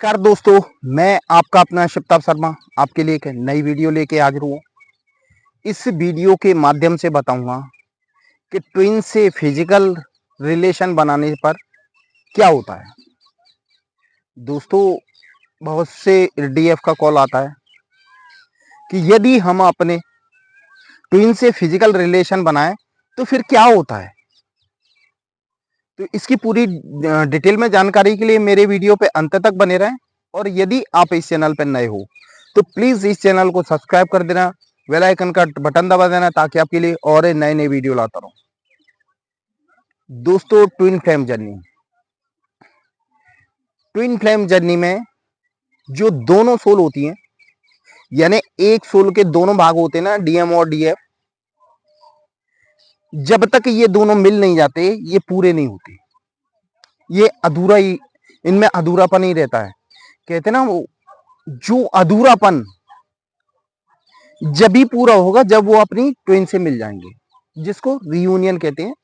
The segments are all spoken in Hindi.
नमस्कार दोस्तों, मैं आपका अपना शिवताप शर्मा आपके लिए एक नई वीडियो लेके हाजिर हूँ। इस वीडियो के माध्यम से बताऊंगा कि ट्विन से फिजिकल रिलेशन बनाने पर क्या होता है। दोस्तों, बहुत से डीएफ का कॉल आता है कि यदि हम अपने ट्विन से फिजिकल रिलेशन बनाएं तो फिर क्या होता है। तो इसकी पूरी डिटेल में जानकारी के लिए मेरे वीडियो पे अंत तक बने रहें। और यदि आप इस चैनल पर नए हो तो प्लीज इस चैनल को सब्सक्राइब कर देना, बेल आइकन का बटन दबा देना ताकि आपके लिए और नए नए वीडियो लाता रहूं। दोस्तों, ट्विन फ्लेम जर्नी में जो दोनों सोल होती हैं, यानी एक सोल के दोनों भाग होते हैं ना, डीएम और डीएफ, जब तक ये दोनों मिल नहीं जाते ये पूरे नहीं होते। ये अधूरा ही, इनमें अधूरापन ही रहता है। कहते ना, वो जो अधूरापन जब ही पूरा होगा जब वो अपनी ट्विन से मिल जाएंगे, जिसको रियूनियन कहते हैं।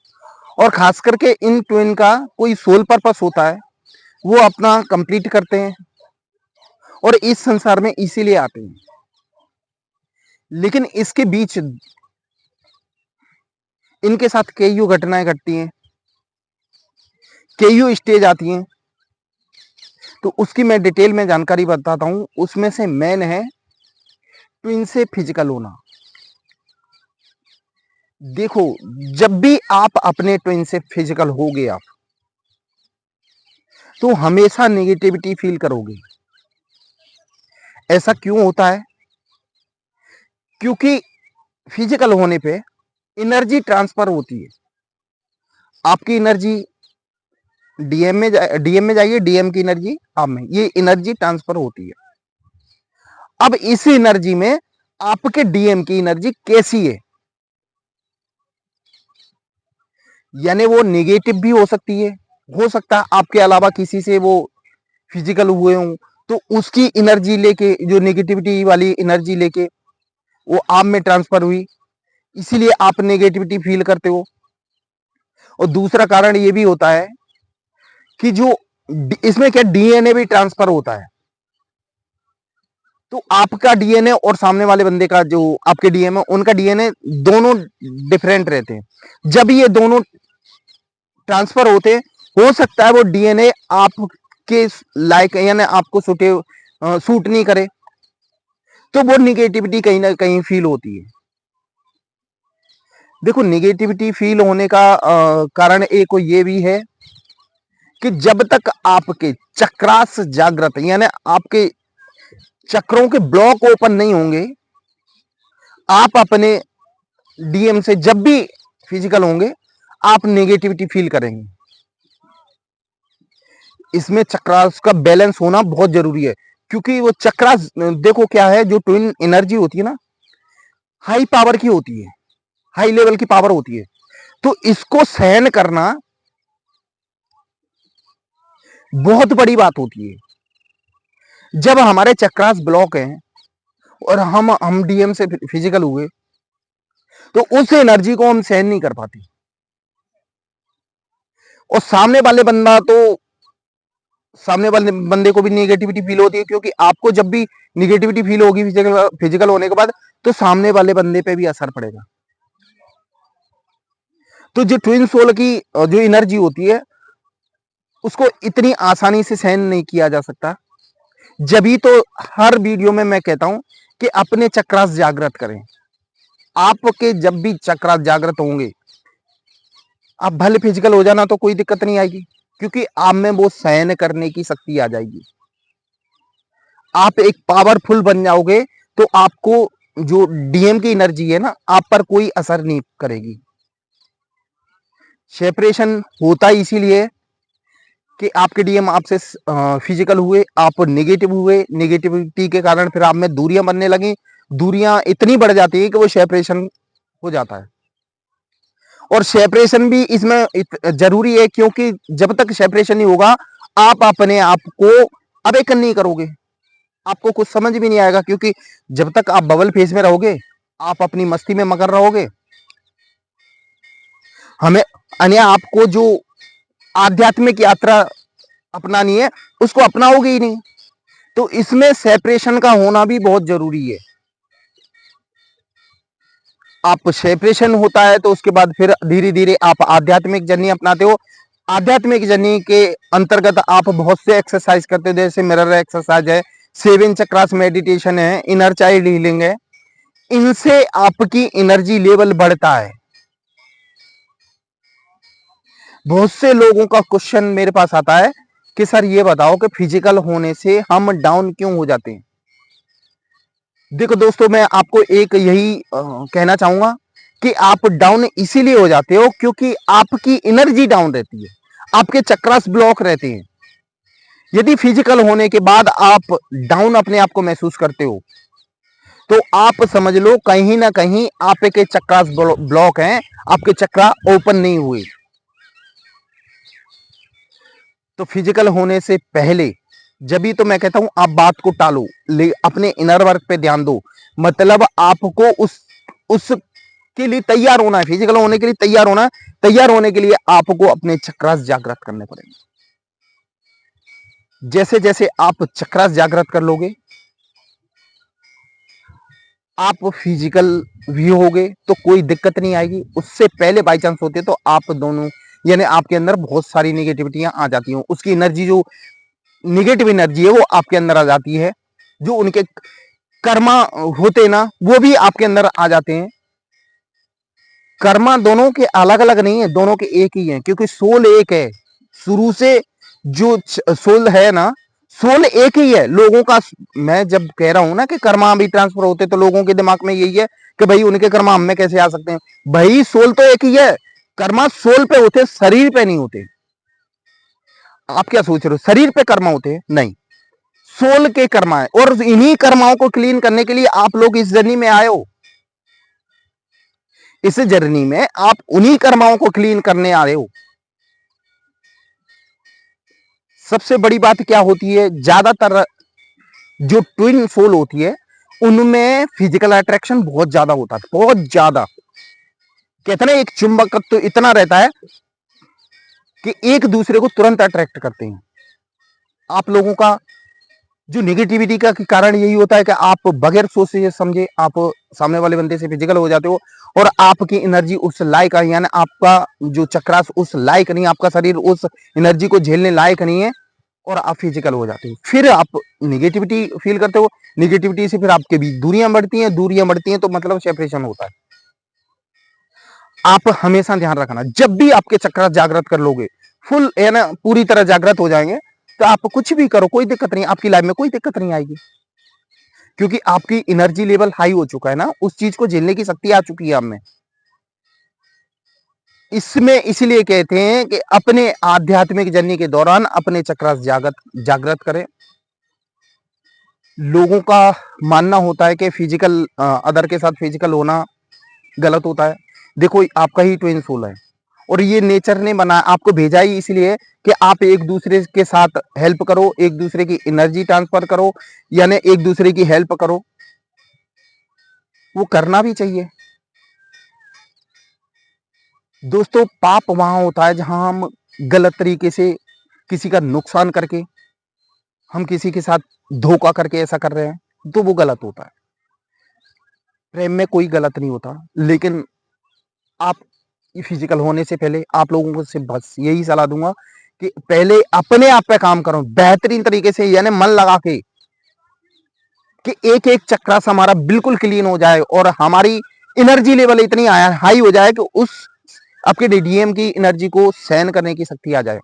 और खास करके इन ट्विन का कोई सोल पर्पस होता है, वो अपना कंप्लीट करते हैं और इस संसार में इसीलिए आते हैं। लेकिन इसके बीच इनके साथ कई घटनाएं घटती हैं, कई स्टेज आती हैं। तो उसकी मैं डिटेल में जानकारी बताता हूं। उसमें से मेन है ट्विन से फिजिकल होना। देखो, जब भी आप अपने ट्विन से फिजिकल होगे आप, तो हमेशा नेगेटिविटी फील करोगे। ऐसा क्यों होता है? क्योंकि फिजिकल होने पे एनर्जी ट्रांसफर होती है। आपकी एनर्जी डीएम में जाइए, डीएम की एनर्जी आप में, ये एनर्जी ट्रांसफर होती है। अब इस एनर्जी में आपके डीएम की एनर्जी कैसी है, यानी वो नेगेटिव भी हो सकती है। हो सकता है आपके अलावा किसी से वो फिजिकल हुए हों, तो उसकी एनर्जी लेके, जो नेगेटिविटी वाली एनर्जी लेके वो आप में ट्रांसफर हुई, इसीलिए आप नेगेटिविटी फील करते हो। और दूसरा कारण ये भी होता है कि जो इसमें क्या, डीएनए भी ट्रांसफर होता है। तो आपका डीएनए और सामने वाले बंदे का जो आपके डीएनए है, उनका डीएनए दोनों डिफरेंट रहते हैं। जब ये दोनों ट्रांसफर होते, हो सकता है वो डीएनए आपके लायक, यानी आपको सूट नहीं करे, तो वो निगेटिविटी कहीं ना कहीं फील होती है। देखो, निगेटिविटी फील होने का कारण एक ये भी है कि जब तक आपके चक्रास जागृत, यानी आपके चक्रों के ब्लॉक ओपन नहीं होंगे, आप अपने डीएम से जब भी फिजिकल होंगे आप नेगेटिविटी फील करेंगे। इसमें चक्रास का बैलेंस होना बहुत जरूरी है, क्योंकि वो चक्रास, देखो क्या है, जो ट्विन एनर्जी होती है ना, हाई पावर की होती है, हाई लेवल की पावर होती है। तो इसको सहन करना बहुत बड़ी बात होती है। जब हमारे चक्रास ब्लॉक हैं और हम डीएम से फिजिकल हुए, तो उस एनर्जी को हम सहन नहीं कर पाते। और सामने वाले बंदे को भी नेगेटिविटी फील होती है, क्योंकि आपको जब भी नेगेटिविटी फील होगी फिजिकल होने के बाद, तो सामने वाले बंदे पे भी असर पड़ेगा। तो जो ट्विन सोल की जो एनर्जी होती है, उसको इतनी आसानी से सहन नहीं किया जा सकता। जभी तो हर वीडियो में मैं कहता हूं कि अपने चक्रास जागृत करें। आपके जब भी चक्रास जागृत होंगे, आप भले फिजिकल हो जाना तो कोई दिक्कत नहीं आएगी, क्योंकि आप में वो सहन करने की शक्ति आ जाएगी। आप एक पावरफुल बन जाओगे, तो आपको जो डीएम की एनर्जी है ना, आप पर कोई असर नहीं करेगी। सेपरेशन होता इसीलिए कि आपके डीएम आपसे फिजिकल हुए, आप नेगेटिव हुए, नेगेटिविटी के कारण फिर आप में दूरियां बनने लगी। दूरियां इतनी बढ़ जाती है कि वो सेपरेशन हो जाता है। और सेपरेशन भी इसमें जरूरी है, क्योंकि जब तक सेपरेशन नहीं होगा आप अपने आप को अवेकन नहीं करोगे, आपको कुछ समझ भी नहीं आएगा। क्योंकि जब तक आप बबल फेज में रहोगे, आप अपनी मस्ती में मगन रहोगे, हमें अन्य आपको जो आध्यात्मिक यात्रा अपनानी है उसको अपनाओगे ही नहीं। तो इसमें सेपरेशन का होना भी बहुत जरूरी है। आप सेपरेशन होता है तो उसके बाद फिर धीरे धीरे आप आध्यात्मिक जर्नी अपनाते हो। आध्यात्मिक जर्नी के अंतर्गत आप बहुत से एक्सरसाइज करते हो, जैसे मिरर एक्सरसाइज है, 7 चक्रास मेडिटेशन है, इनर चाइल्ड हीलिंग है। इनसे आपकी एनर्जी लेवल बढ़ता है। बहुत से लोगों का क्वेश्चन मेरे पास आता है कि सर ये बताओ कि फिजिकल होने से हम डाउन क्यों हो जाते हैं। देखो दोस्तों, मैं आपको एक यही कहना चाहूंगा कि आप डाउन इसीलिए हो जाते हो क्योंकि आपकी एनर्जी डाउन रहती है, आपके चक्रास ब्लॉक रहते हैं। यदि फिजिकल होने के बाद आप डाउन अपने आप को महसूस करते हो तो आप समझ लो कहीं ना कहीं आपके चक्रास ब्लॉक हैं, आपके चक्रा ओपन नहीं हुए। तो फिजिकल होने से पहले जब भी तो मैं कहता हूं आप बात को टालो, अपने इनर वर्क पे ध्यान दो। मतलब आपको उस के लिए तैयार होना है, फिजिकल होने के लिए तैयार होना है। तैयार होने के लिए आपको अपने चक्रास जागृत करने पड़ेंगे। जैसे जैसे आप चक्रास जागृत कर लोगे आप फिजिकल भी होगे तो कोई दिक्कत नहीं आएगी। उससे पहले बाई चांस होते तो आप दोनों यानी आपके अंदर बहुत सारी निगेटिविटियां आ जाती हैं। उसकी एनर्जी जो निगेटिव एनर्जी है वो आपके अंदर आ जाती है। जो उनके कर्मा होते ना वो भी आपके अंदर आ जाते हैं। कर्मा दोनों के अलग अलग नहीं है, दोनों के एक ही है, क्योंकि सोल एक है शुरू से। जो सोल है ना, सोल एक ही है लोगों का। मैं जब कह रहा हूं ना कि कर्मा भी ट्रांसफर होते तो लोगों के दिमाग में यही है कि भाई उनके कर्मा हम में कैसे आ सकते हैं। भाई सोल तो एक ही है, कर्मा सोल पे होते, शरीर पे नहीं होते। आप क्या सोच रहे हो शरीर पे कर्मा होते हैं? नहीं, सोल के कर्मा है। और इन्हीं कर्माओं को क्लीन करने के लिए आप लोग इस जर्नी में आए हो। इस जर्नी में आप उन्हीं कर्माओं को क्लीन करने आ रहे हो। सबसे बड़ी बात क्या होती है, ज्यादातर जो ट्विन सोल होती है उनमें फिजिकल अट्रैक्शन बहुत ज्यादा होता है, बहुत ज्यादा। कहते ना एक चुंबकत्व तो इतना रहता है कि एक दूसरे को तुरंत अट्रैक्ट करते हैं। आप लोगों का जो निगेटिविटी का कारण यही होता है कि आप बगैर सोचे समझे आप सामने वाले बंदे से फिजिकल हो जाते हो और आपकी एनर्जी उस लायक, यानी आपका जो चक्रास उस लायक नहीं, आपका शरीर उस एनर्जी को झेलने लायक नहीं है और आप फिजिकल हो जाते हो। फिर आप निगेटिविटी फील करते हो, निगेटिविटी से फिर आपके बीच दूरियां बढ़ती हैं, दूरियां बढ़ती हैं तो मतलब सेपरेशन होता है। आप हमेशा ध्यान रखना, जब भी आपके चक्रास जागृत कर लोगे, फुल है ना, पूरी तरह जागृत हो जाएंगे तो आप कुछ भी करो कोई दिक्कत नहीं, आपकी लाइफ में कोई दिक्कत नहीं आएगी। क्योंकि आपकी एनर्जी लेवल हाई हो चुका है ना, उस चीज को झेलने की शक्ति आ चुकी है आप में। इसमें इसलिए कहते हैं कि अपने आध्यात्मिक जर्नी के दौरान अपने चक्रास जागृत करें। लोगों का मानना होता है कि फिजिकल अदर के साथ फिजिकल होना गलत होता है। देखो आपका ही ट्विन सोल है और ये नेचर ने बना आपको भेजा ही इसलिए कि आप एक दूसरे के साथ हेल्प करो, एक दूसरे की एनर्जी ट्रांसफर करो, यानी एक दूसरे की हेल्प करो। वो करना भी चाहिए। दोस्तों पाप वहां होता है जहां हम गलत तरीके से किसी का नुकसान करके, हम किसी के साथ धोखा करके ऐसा कर रहे हैं तो वो गलत होता है। प्रेम में कोई गलत नहीं होता, लेकिन आप फिजिकल होने से पहले आप लोगों को से बस यही सलाह दूंगा कि पहले अपने आप पे काम करो बेहतरीन तरीके से, यानी मन लगा के, कि एक एक चक्रास हमारा बिल्कुल क्लीन हो जाए और हमारी एनर्जी लेवल इतनी हाई हो जाए कि उस आपके डीडीएम की एनर्जी को सहन करने की शक्ति आ जाए।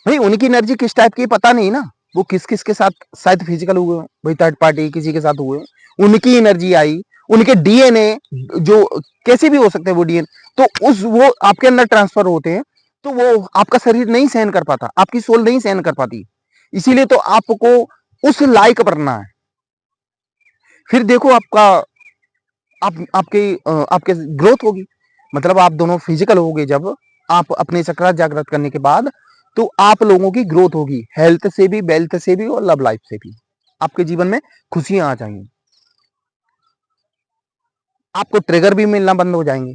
भाई उनकी एनर्जी किस टाइप की पता नहीं ना, वो किस किस के साथ शायद फिजिकल हुए हो, भाई थर्ड पार्टी किसी के साथ हुए, उनकी एनर्जी आई, उनके डीएनए जो कैसे भी हो सकते हैं वो डीएनए तो उस वो आपके अंदर ट्रांसफर होते हैं तो वो आपका शरीर नहीं सहन कर पाता, आपकी सोल नहीं सहन कर पाती। इसीलिए तो आपको उस लायक बनना है। फिर देखो आपका आपके ग्रोथ होगी। मतलब आप दोनों फिजिकल होगे जब आप अपने चक्र जागृत करने के बाद तो आप लोगों की ग्रोथ होगी, हेल्थ से भी, वेल्थ से भी और लव लाइफ से भी। आपके जीवन में खुशियां आ जाएंगी, आपको ट्रिगर भी मिलना बंद हो जाएंगे।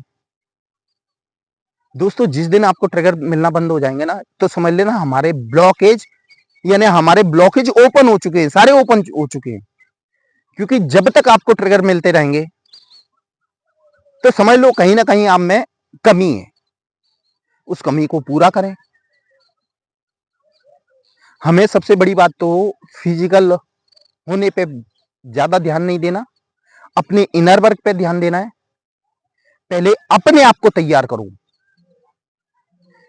दोस्तों जिस दिन आपको ट्रिगर मिलना बंद हो जाएंगे ना, तो समझ लेना हमारे ब्लॉकेज, यानी हमारे ब्लॉकेज ओपन हो चुके हैं, सारे ओपन हो चुके हैं। क्योंकि जब तक आपको ट्रिगर मिलते रहेंगे तो समझ लो कहीं ना कहीं आप में कमी है, उस कमी को पूरा करें। हमें सबसे बड़ी बात तो फिजिकल होने पे ज्यादा ध्यान नहीं देना, अपने इनर वर्क पे ध्यान देना है। पहले अपने आप को तैयार करो,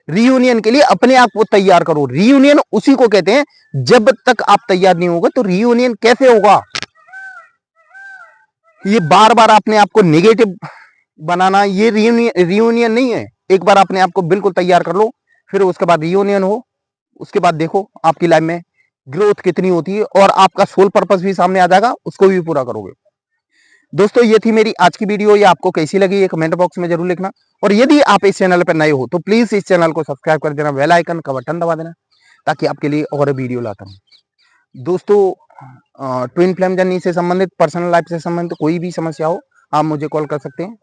रीयूनियन के लिए अपने आप को तैयार करो। रीयूनियन उसी को कहते हैं, जब तक आप तैयार नहीं होगे तो रीयूनियन कैसे होगा। ये बार बार अपने आप को नेगेटिव बनाना, ये रीयूनियन नहीं है। एक बार अपने आप को बिल्कुल तैयार कर लो, फिर उसके बाद रीयूनियन हो, उसके बाद देखो आपकी लाइफ में ग्रोथ कितनी होती है और आपका सोल पर्पस भी सामने आ जाएगा, उसको भी पूरा करोगे। दोस्तों ये थी मेरी आज की वीडियो, ये आपको कैसी लगी ये कमेंट बॉक्स में जरूर लिखना। और यदि आप इस चैनल पर नए हो तो प्लीज इस चैनल को सब्सक्राइब कर देना, बेल आइकन का बटन दबा देना, ताकि आपके लिए और वीडियो लाता हूँ। दोस्तों ट्विन फ्लेम जर्नी से संबंधित, पर्सनल लाइफ से संबंधित कोई भी समस्या हो, आप मुझे कॉल कर सकते हैं।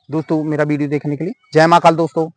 दोस्तों मेरा वीडियो देखने के लिए जय महाकाल दोस्तों।